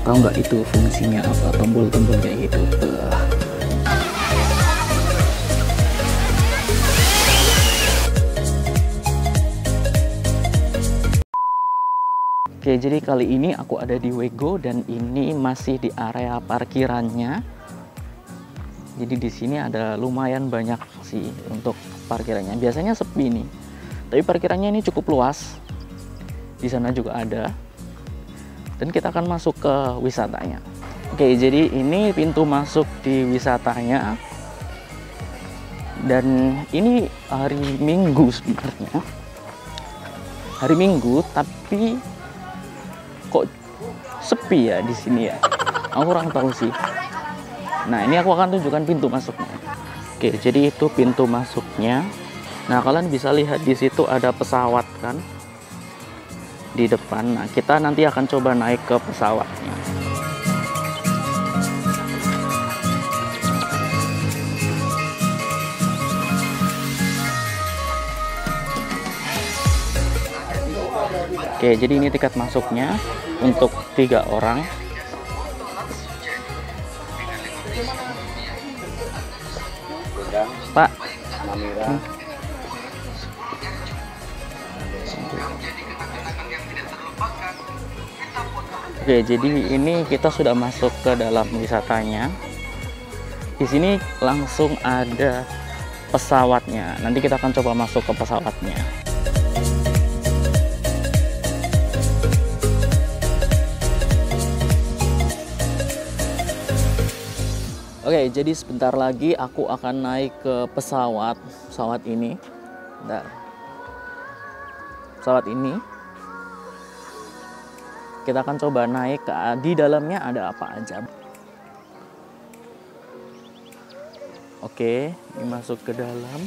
Tahu nggak itu fungsinya apa, tombol-tombol kayak gitu. Oke, jadi kali ini aku ada di Wego dan ini masih di area parkirannya. Jadi di sini ada lumayan banyak sih untuk parkirannya. Biasanya sepi nih, tapi parkirannya ini cukup luas. Di sana juga ada. Dan kita akan masuk ke wisatanya. Oke, jadi ini pintu masuk di wisatanya. Dan ini hari Minggu sebenarnya. Hari Minggu, tapi kok sepi ya di sini ya. Aku kurang tahu sih. Nah, ini aku akan tunjukkan pintu masuknya. Oke, jadi itu pintu masuknya. Nah, kalian bisa lihat di situ ada pesawat kan di depan. Nah, kita nanti akan coba naik ke pesawatnya. Oke, jadi ini tiket masuknya untuk 3 orang. Pak, Oke, jadi ini kita sudah masuk ke dalam wisatanya. Di sini langsung ada pesawatnya. Nanti kita akan coba masuk ke pesawatnya. Oke, jadi sebentar lagi aku akan naik ke pesawat ini. Bentar. Pesawat ini. Kita akan coba naik ke di dalamnya ada apa aja. Oke, ini masuk ke dalam.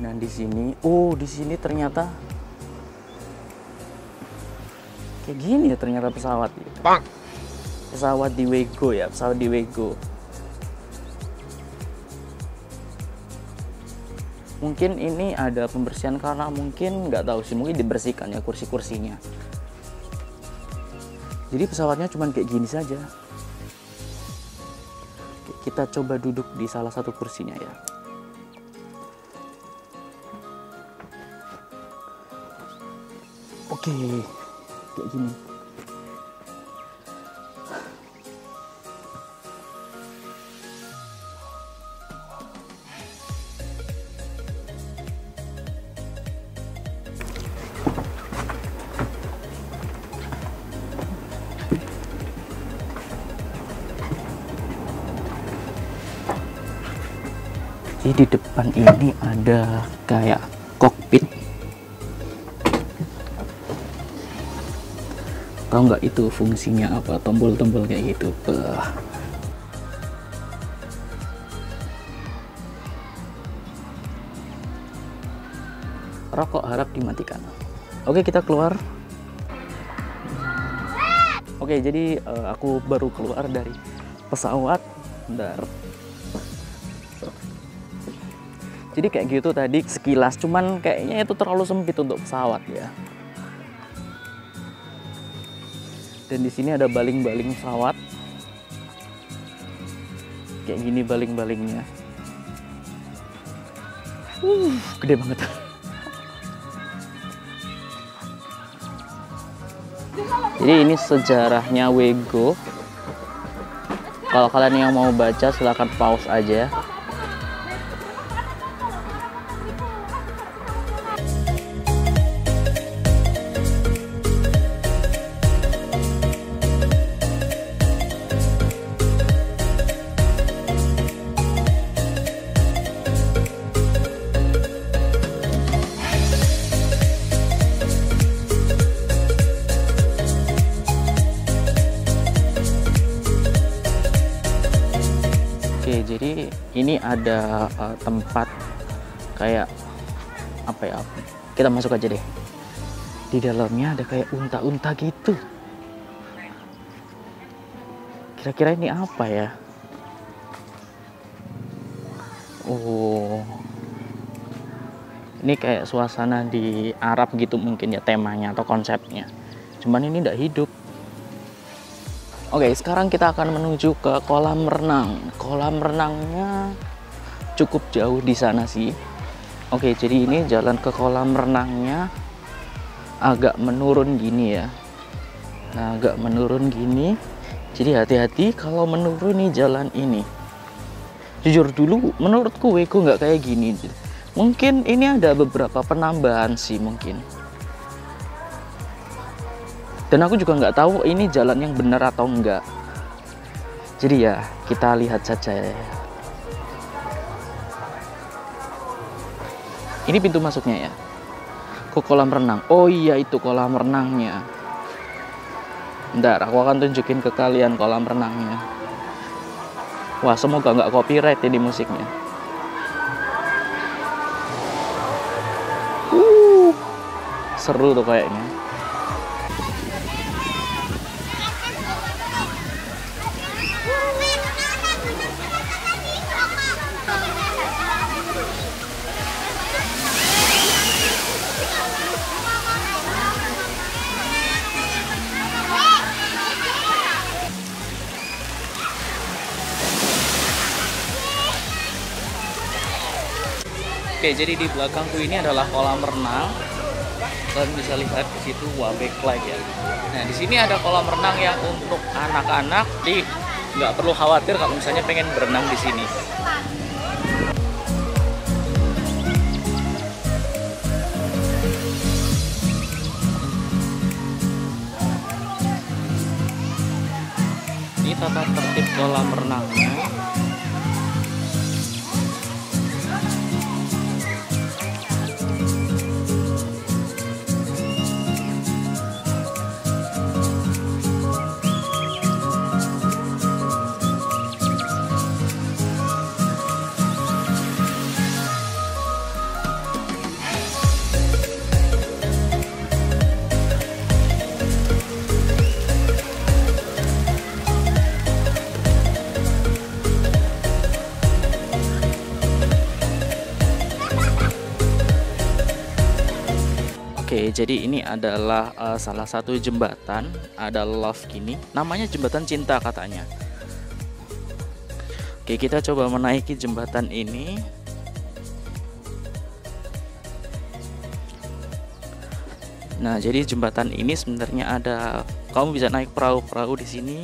Dan di sini, di sini ternyata kayak gini ya ternyata pesawat. Pesawat di Wego ya, pesawat di Wego. Mungkin ini ada pembersihan karena mungkin nggak tahu sih, mungkin dibersihkan ya kursi-kursinya. Jadi pesawatnya cuman kayak gini saja. Kita coba duduk di salah satu kursinya ya. Oke, kayak gini. Jadi di depan ini ada kayak kokpit. Tahu nggak itu fungsinya apa, tombol-tombol kayak gitu. Rokok harap dimatikan. Oke, kita keluar. Oke, jadi aku baru keluar dari pesawat. Bentar. Jadi kayak gitu tadi sekilas, cuman kayaknya itu terlalu sempit untuk pesawat ya. Dan di sini ada baling-baling pesawat. Kayak gini baling-balingnya. Gede banget. Jadi ini sejarahnya Wego. Kalau kalian yang mau baca silahkan pause aja. Oke, jadi ini ada tempat kayak apa ya? Kita masuk aja deh. Di dalamnya ada kayak unta-unta gitu. Kira-kira ini apa ya? Oh, ini kayak suasana di Arab gitu mungkin ya, temanya atau konsepnya. Cuman ini tidak hidup. Oke, sekarang kita akan menuju ke kolam renang. Kolam renangnya cukup jauh di sana sih. Oke, jadi ini jalan ke kolam renangnya agak menurun gini ya. Nah, agak menurun gini. Jadi hati-hati kalau menuruni jalan ini. Jujur dulu, menurutku Wego nggak kayak gini. Mungkin ini ada beberapa penambahan sih mungkin. Dan aku juga nggak tahu ini jalan yang benar atau enggak. Jadi ya kita lihat saja ya. Ini pintu masuknya ya. Ke kolam renang. Oh iya, itu kolam renangnya. Bentar, aku akan tunjukin ke kalian kolam renangnya. Wah, semoga nggak copyright ini musiknya. Seru tuh kayaknya. Oke, jadi di belakangku ini adalah kolam renang. Kalian bisa lihat di situ backlight ya. Nah, di sini ada kolam renang yang untuk anak-anak, jadi nggak perlu khawatir kalau misalnya pengen berenang di sini. Ini tata tertib kolam renangnya. Oke, jadi ini adalah salah satu jembatan, ada love gini, namanya jembatan cinta katanya. Oke, kita coba menaiki jembatan ini. Nah, jadi jembatan ini sebenarnya ada, kamu bisa naik perahu-perahu di sini.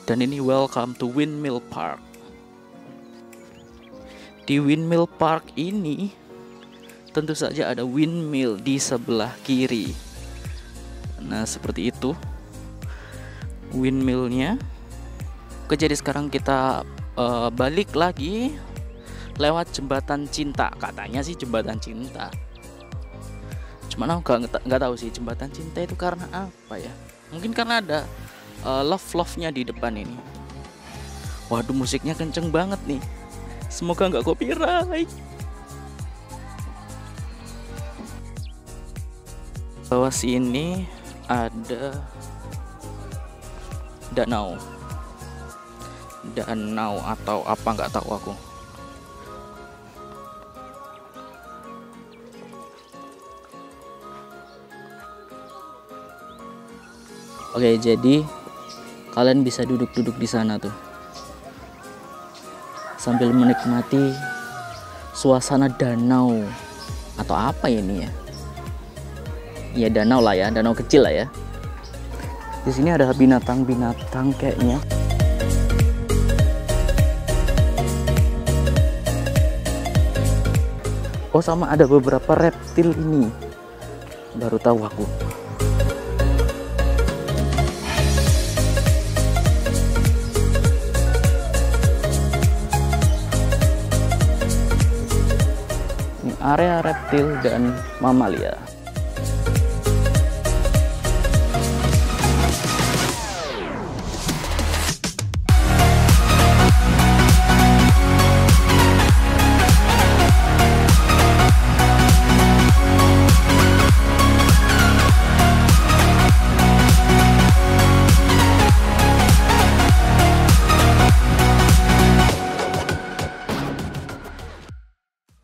Dan ini welcome to Windmill Park. Di Windmill Park ini tentu saja ada windmill di sebelah kiri. Nah, seperti itu windmillnya. Oke, jadi sekarang kita balik lagi lewat jembatan cinta. Katanya sih jembatan cinta. Cuman aku nggak tahu sih jembatan cinta itu karena apa ya. Mungkin karena ada love-nya di depan ini. Waduh, musiknya kenceng banget nih. Semoga nggak copyright. Bawah sini ada danau atau apa nggak tahu aku. Oke, jadi kalian bisa duduk-duduk di sana tuh sambil menikmati suasana danau atau apa ini ya? Ya danau lah ya, danau kecil lah ya. Di sini ada binatang-binatang kayaknya. Oh, sama ada beberapa reptil ini. Baru tahu aku. Area reptil dan mamalia.